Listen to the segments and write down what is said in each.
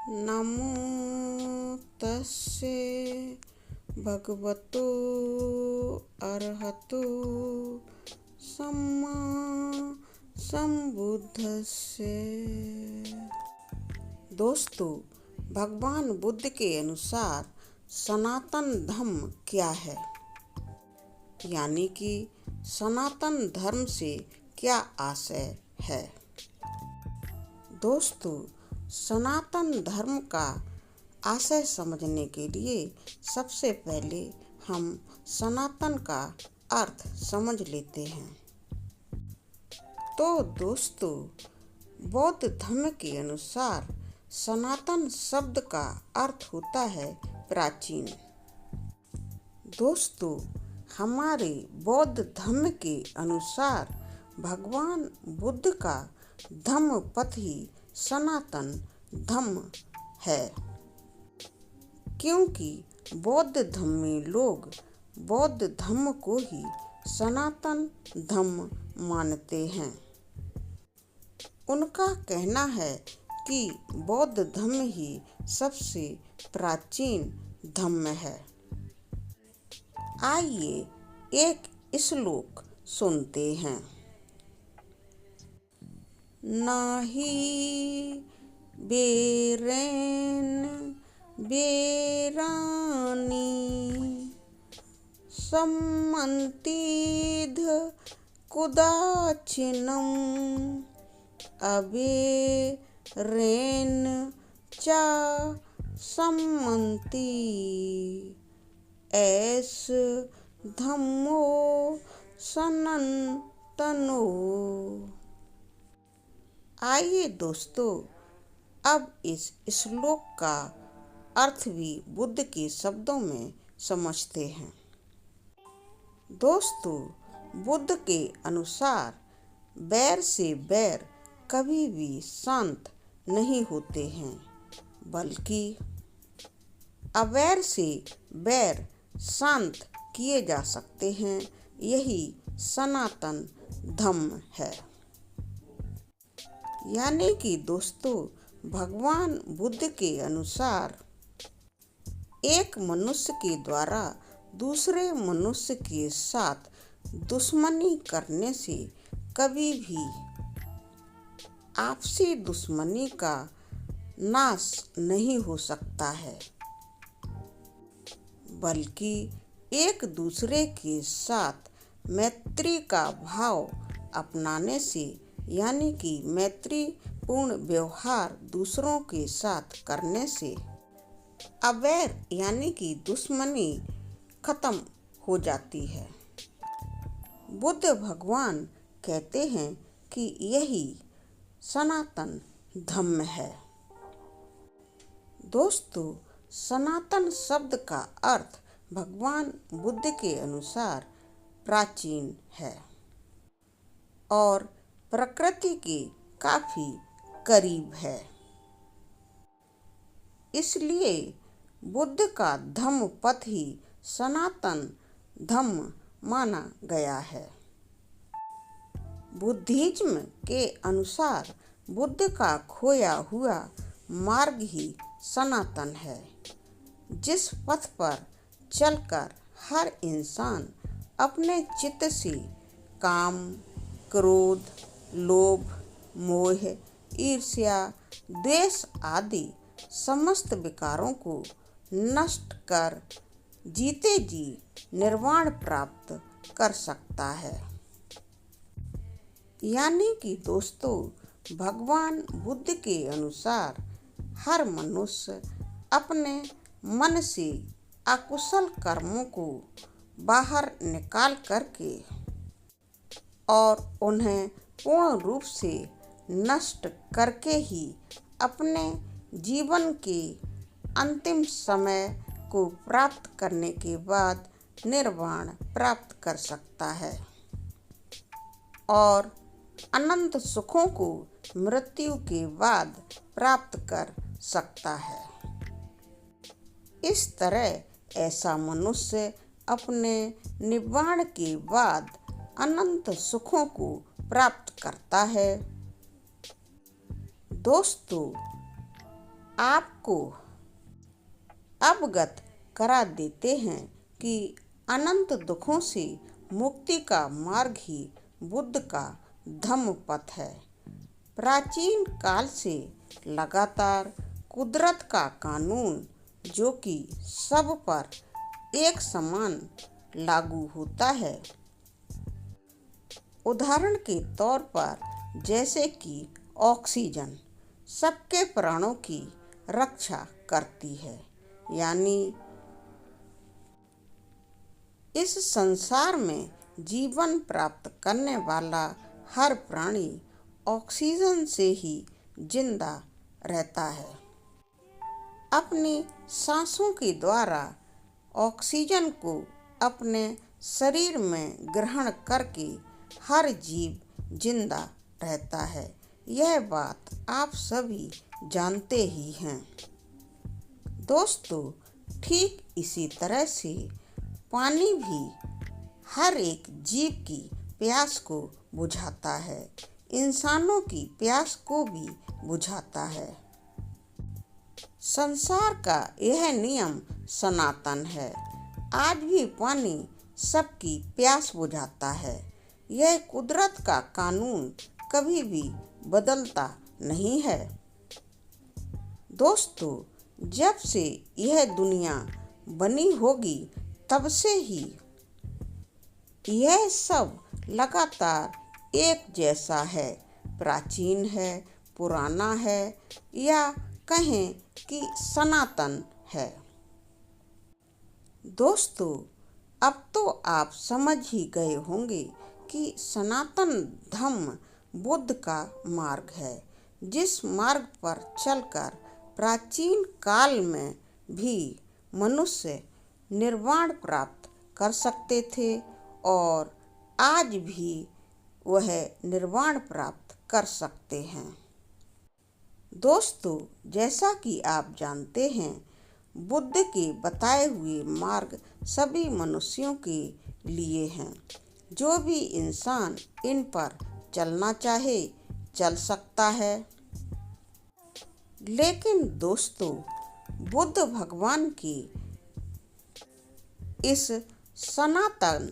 नमो तस्से भगवतो अरहतो सम्मा संबुद्धस्से। दोस्तों, भगवान बुद्ध के अनुसार सनातन धर्म क्या है, यानी कि सनातन धर्म से क्या आशय है। दोस्तों, सनातन धर्म का आशय समझने के लिए सबसे पहले हम सनातन का अर्थ समझ लेते हैं। तो दोस्तों, बौद्ध धर्म के अनुसार सनातन शब्द का अर्थ होता है प्राचीन। दोस्तों, हमारे बौद्ध धर्म के अनुसार भगवान बुद्ध का धम्म पथ ही सनातन धम्म है, क्योंकि बौद्ध धर्मी लोग बौद्ध धर्म को ही सनातन धम्म मानते हैं। उनका कहना है कि बौद्ध धर्म ही सबसे प्राचीन धर्म है। आइए एक श्लोक सुनते हैं। नाहि बेरेन बेरानी सम्मन्तिध कुदाचिनम् अबेरेन चा सम्मन्ति ऐस धम्मो सनातनो। आइए दोस्तों, अब इस श्लोक का अर्थ भी बुद्ध के शब्दों में समझते हैं। दोस्तों, बुद्ध के अनुसार बैर से बैर कभी भी शांत नहीं होते हैं, बल्कि अवैर से बैर शांत किए जा सकते हैं। यही सनातन धम्म है। यानी कि दोस्तों, भगवान बुद्ध के अनुसार एक मनुष्य के द्वारा दूसरे मनुष्य के साथ दुश्मनी करने से कभी भी आपसी दुश्मनी का नाश नहीं हो सकता है, बल्कि एक दूसरे के साथ मैत्री का भाव अपनाने से, यानी कि मैत्रीपूर्ण व्यवहार दूसरों के साथ करने से अवैर यानी कि दुश्मनी खत्म हो जाती है। बुद्ध भगवान कहते हैं कि यही सनातन धम्म है। दोस्तों, सनातन शब्द का अर्थ भगवान बुद्ध के अनुसार प्राचीन है और प्रकृति के काफी करीब है। इसलिए बुद्ध का धम्म पथ ही सनातन धम्म माना गया है। बुद्धिज्म के अनुसार बुद्ध का खोया हुआ मार्ग ही सनातन है, जिस पथ पर चलकर हर इंसान अपने चित्त से काम, क्रोध, लोभ, मोह, ईर्ष्या, द्वेष आदि समस्त विकारों को नष्ट कर जीते जी निर्वाण प्राप्त कर सकता है। यानी कि दोस्तों, भगवान बुद्ध के अनुसार हर मनुष्य अपने मन से अकुशल कर्मों को बाहर निकाल करके और उन्हें पूर्ण रूप से नष्ट करके ही अपने जीवन के अंतिम समय को प्राप्त करने के बाद निर्वाण प्राप्त कर सकता है और अनंत सुखों को मृत्यु के बाद प्राप्त कर सकता है। इस तरह ऐसा मनुष्य अपने निर्वाण के बाद अनंत सुखों को प्राप्त करता है। दोस्तों, आपको अवगत करा देते हैं कि अनंत दुखों से मुक्ति का मार्ग ही बुद्ध का धम्म पथ है। प्राचीन काल से लगातार कुदरत का कानून, जो कि सब पर एक समान लागू होता है। उदाहरण के तौर पर जैसे कि ऑक्सीजन सबके प्राणों की रक्षा करती है, यानी इस संसार में जीवन प्राप्त करने वाला हर प्राणी ऑक्सीजन से ही जिंदा रहता है। अपनी सांसों के द्वारा ऑक्सीजन को अपने शरीर में ग्रहण करके हर जीव जिंदा रहता है। यह बात आप सभी जानते ही हैं। दोस्तों, ठीक इसी तरह से पानी भी हर एक जीव की प्यास को बुझाता है, इंसानों की प्यास को भी बुझाता है। संसार का यह नियम सनातन है। आज भी पानी सबकी प्यास बुझाता है। यह कुदरत का कानून कभी भी बदलता नहीं है। दोस्तों, जब से यह दुनिया बनी होगी तब से ही यह सब लगातार एक जैसा है, प्राचीन है, पुराना है, या कहें कि सनातन है। दोस्तों, अब तो आप समझ ही गए होंगे कि सनातन धम्म बुद्ध का मार्ग है, जिस मार्ग पर चलकर प्राचीन काल में भी मनुष्य निर्वाण प्राप्त कर सकते थे और आज भी वह निर्वाण प्राप्त कर सकते हैं। दोस्तों, जैसा कि आप जानते हैं, बुद्ध के बताए हुए मार्ग सभी मनुष्यों के लिए हैं। जो भी इंसान इन पर चलना चाहे चल सकता है। लेकिन दोस्तों, बुद्ध भगवान की इस सनातन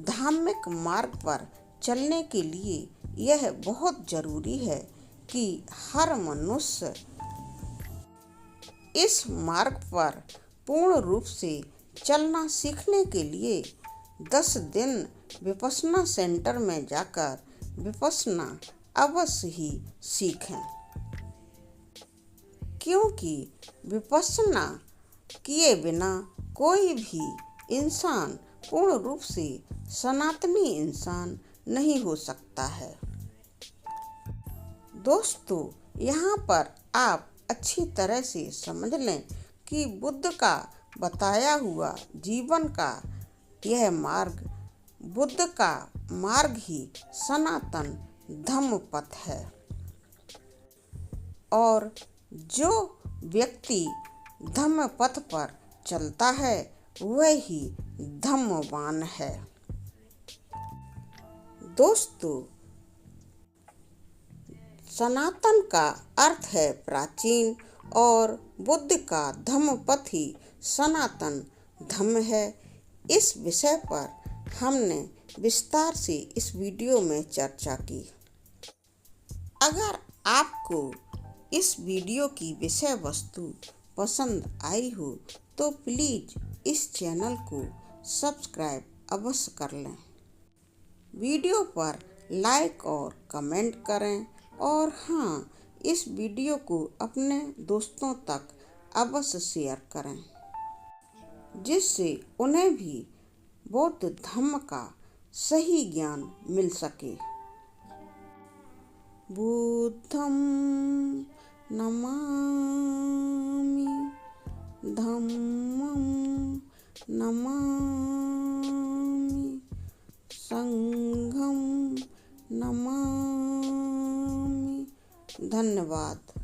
धार्मिक मार्ग पर चलने के लिए यह बहुत जरूरी है कि हर मनुष्य इस मार्ग पर पूर्ण रूप से चलना सीखने के लिए 10 दिन विपश्यना सेंटर में जाकर विपश्यना अवश्य ही सीखें, क्योंकि विपश्यना किए बिना कोई भी इंसान पूर्ण रूप से सनातनी इंसान नहीं हो सकता है। दोस्तों, यहाँ पर आप अच्छी तरह से समझ लें कि बुद्ध का बताया हुआ जीवन का यह मार्ग, बुद्ध का मार्ग ही सनातन धम्म पथ है। और जो व्यक्ति धम्म पथ पर चलता है वह ही धम्मवान है। दोस्तों, सनातन का अर्थ है प्राचीन और बुद्ध का धम्म पथ ही सनातन धम्म है। इस विषय पर हमने विस्तार से इस वीडियो में चर्चा की। अगर आपको इस वीडियो की विषय वस्तु पसंद आई हो तो प्लीज़ इस चैनल को सब्सक्राइब अवश्य कर लें। वीडियो पर लाइक और कमेंट करें और हाँ, इस वीडियो को अपने दोस्तों तक अवश्य शेयर करें, जिससे उन्हें भी बौद्ध धर्म का सही ज्ञान मिल सके। बुद्धं नमामि, धम्मं नमामि, संघं नमामि। धन्यवाद।